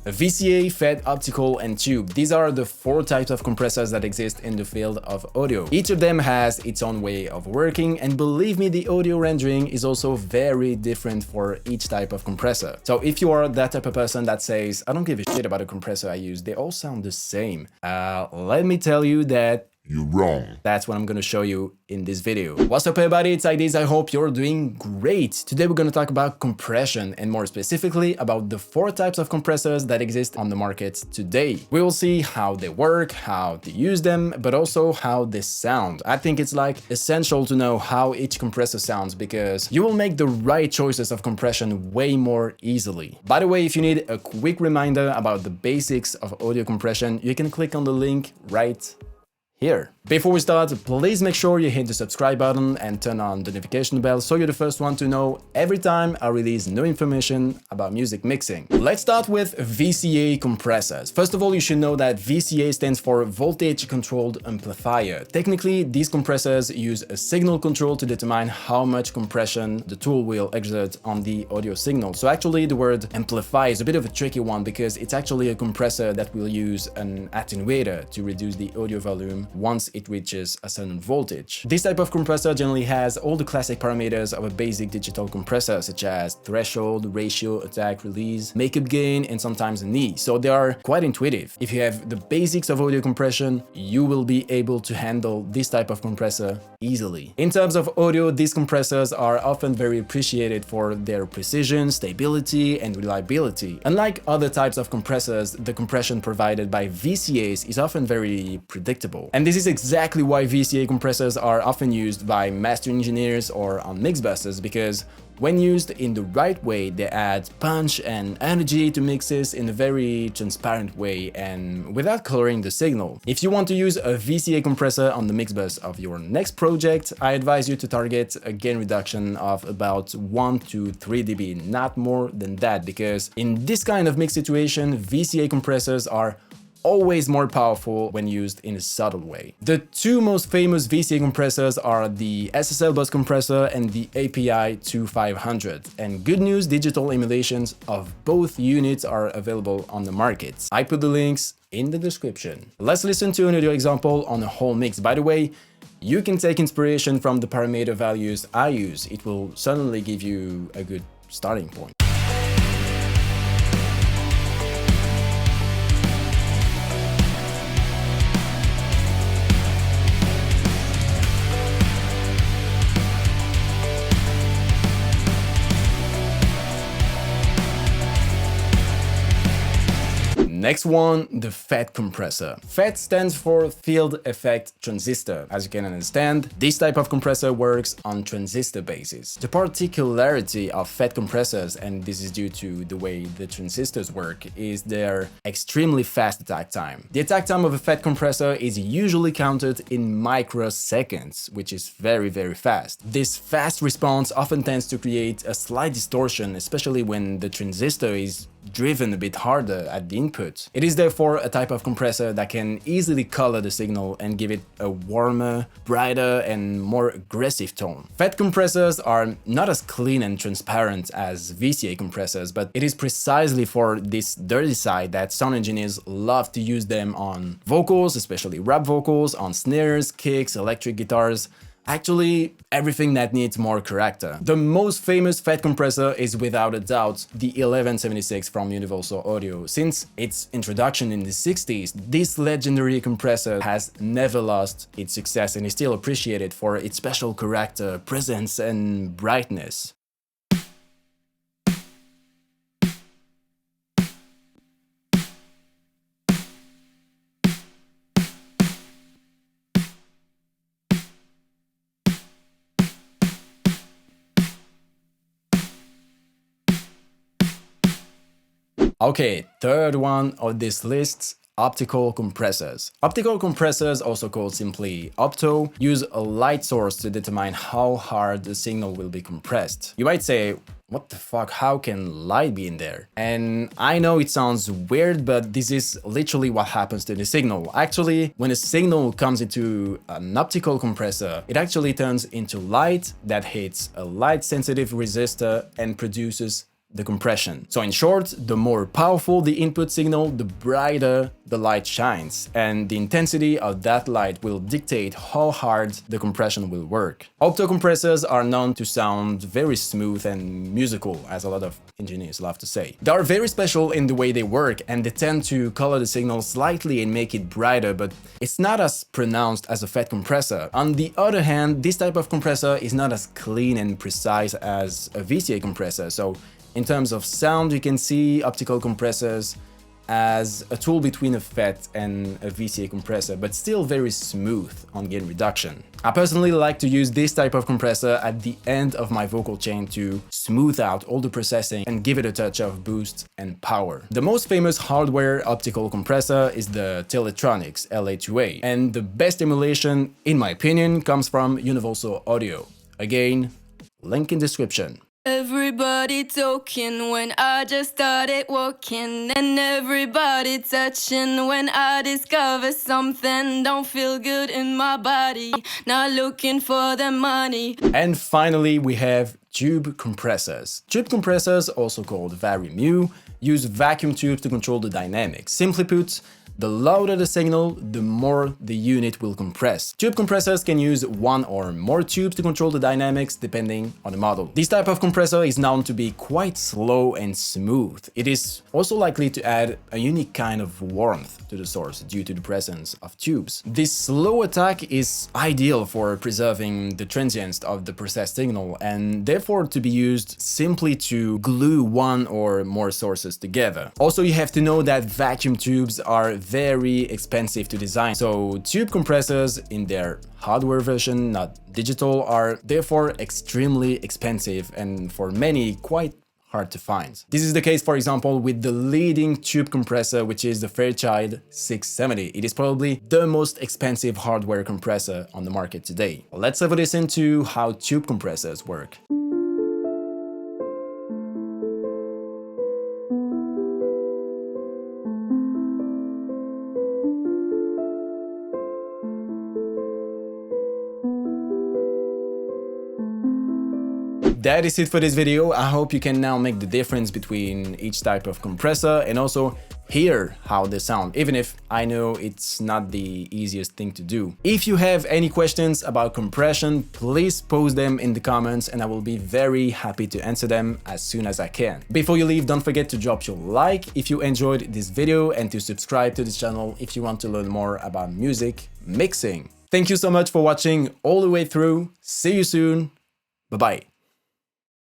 VCA, FET, optical, and tube. These are the 4 types of compressors that exist in the field of audio. Each of them has its own way of working, and believe me, the audio rendering is also very different for each type of compressor. So if you are that type of person that says, I don't give a shit about a compressor I use, they all sound the same, let me tell you that you're wrong. That's what I'm gonna show you in this video. What's up everybody, it's IDs. I hope you're doing great. Today we're gonna talk about compression, and more specifically about the 4 types of compressors that exist on the market today. We will see how they work, how to use them, but also how they sound. I think it's like essential to know how each compressor sounds, because you will make the right choices of compression way more easily. By the way, if you need a quick reminder about the basics of audio compression, you can click on the link right here. Before we start, please make sure you hit the subscribe button and turn on the notification bell so you're the first one to know every time I release new information about music mixing. Let's start with VCA compressors. First of all, you should know that VCA stands for Voltage Controlled Amplifier. Technically, these compressors use a signal control to determine how much compression the tool will exert on the audio signal. So actually, the word amplify is a bit of a tricky one because it's actually a compressor that will use an attenuator to reduce the audio volume once it reaches a certain voltage. This type of compressor generally has all the classic parameters of a basic digital compressor, such as threshold, ratio, attack, release, makeup gain, and sometimes a knee. So they are quite intuitive. If you have the basics of audio compression, you will be able to handle this type of compressor easily. In terms of audio, these compressors are often very appreciated for their precision, stability, and reliability. Unlike other types of compressors, the compression provided by VCAs is often very predictable. And this is exactly why VCA compressors are often used by master engineers or on mix buses, because when used in the right way, they add punch and energy to mixes in a very transparent way and without coloring the signal. If you want to use a VCA compressor on the mix bus of your next project, I advise you to target a gain reduction of about 1 to 3 dB, not more than that, because in this kind of mix situation, VCA compressors are always more powerful when used in a subtle way. The 2 most famous VCA compressors are the SSL bus compressor and the API 2500. And good news, digital emulations of both units are available on the market. I put the links in the description. Let's listen to an audio example on a whole mix. By the way, you can take inspiration from the parameter values I use. It will certainly give you a good starting point. Next one, the FET compressor. FET stands for Field Effect Transistor. As you can understand, this type of compressor works on transistor basis. The particularity of FET compressors, and this is due to the way the transistors work, is their extremely fast attack time. The attack time of a FET compressor is usually counted in microseconds, which is very, very fast. This fast response often tends to create a slight distortion, especially when the transistor is driven a bit harder at the input. It is therefore a type of compressor that can easily color the signal and give it a warmer, brighter, and more aggressive tone. FET compressors are not as clean and transparent as VCA compressors, but it is precisely for this dirty side that sound engineers love to use them on vocals, especially rap vocals, on snares, kicks, electric guitars. Actually, everything that needs more character. The most famous FET compressor is without a doubt the 1176 from Universal Audio. Since its introduction in the 60s, this legendary compressor has never lost its success and is still appreciated for its special character, presence, and brightness. Okay, third one of this list, optical compressors. Optical compressors, also called simply opto, use a light source to determine how hard the signal will be compressed. You might say, what the fuck, how can light be in there? And I know it sounds weird, but this is literally what happens to the signal. Actually, when a signal comes into an optical compressor, it actually turns into light that hits a light-sensitive resistor and produces the compression. So in short, the more powerful the input signal, the brighter the light shines, and the intensity of that light will dictate how hard the compression will work. Opto compressors are known to sound very smooth and musical, as a lot of engineers love to say. They are very special in the way they work, and they tend to color the signal slightly and make it brighter, but it's not as pronounced as a FET compressor. On the other hand, this type of compressor is not as clean and precise as a VCA compressor, so in terms of sound, you can see optical compressors as a tool between a FET and a VCA compressor, but still very smooth on gain reduction. I personally like to use this type of compressor at the end of my vocal chain to smooth out all the processing and give it a touch of boost and power. The most famous hardware optical compressor is the Teletronics LA2A, and the best emulation, in my opinion, comes from Universal Audio. Again, link in description. Everybody talking when I just started walking, and everybody touching when I discover something don't feel good in my body, not looking for the money. And finally, we have tube compressors. Tube compressors, also called Vari-Mu, use vacuum tubes to control the dynamics. Simply put, the louder the signal, the more the unit will compress. Tube compressors can use one or more tubes to control the dynamics depending on the model. This type of compressor is known to be quite slow and smooth. It is also likely to add a unique kind of warmth to the source due to the presence of tubes. This slow attack is ideal for preserving the transients of the processed signal, and therefore to be used simply to glue one or more sources together. Also, you have to know that vacuum tubes are very expensive to design, so tube compressors in their hardware version, not digital, are therefore extremely expensive and for many quite hard to find. This is the case, for example, with the leading tube compressor, which is the Fairchild 670. It is probably the most expensive hardware compressor on the market today. Let's have a listen to how tube compressors work. That is it for this video. I hope you can now make the difference between each type of compressor and also hear how they sound, even if I know it's not the easiest thing to do. If you have any questions about compression, please post them in the comments and I will be very happy to answer them as soon as I can. Before you leave, don't forget to drop your like if you enjoyed this video and to subscribe to this channel if you want to learn more about music mixing. Thank you so much for watching all the way through. See you soon. Bye-bye.